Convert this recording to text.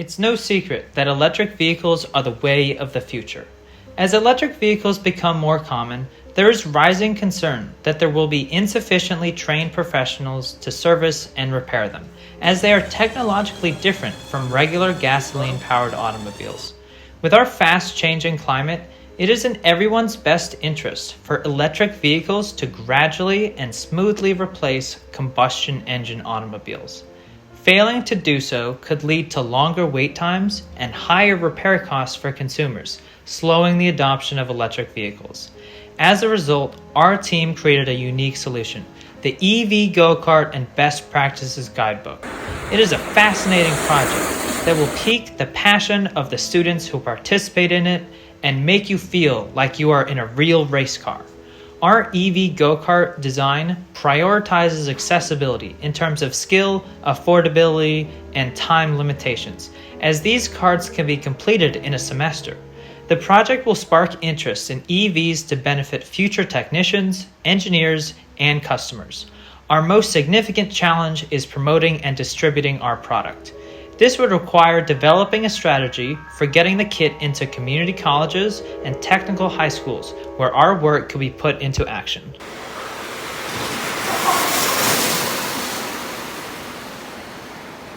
It's no secret that electric vehicles are the way of the future. As electric vehicles become more common, there is rising concern that there will be insufficiently trained professionals to service and repair them, as they are technologically different from regular gasoline-powered automobiles. With our fast-changing climate, it is in everyone's best interest for electric vehicles to gradually and smoothly replace combustion engine automobiles. Failing to do so could lead to longer wait times and higher repair costs for consumers, slowing the adoption of electric vehicles. As a result, our team created a unique solution, the EV Go-Kart and Best Practices Guidebook. It is a fascinating project that will pique the passion of the students who participate in it and make you feel like you are in a real race car. Our EV Go-Kart design prioritizes accessibility in terms of skill, affordability, and time limitations, as these karts can be completed in a semester. The project will spark interest in EVs to benefit future technicians, engineers, and customers. Our most significant challenge is promoting and distributing our product. This would require developing a strategy for getting the kit into community colleges and technical high schools where our work could be put into action.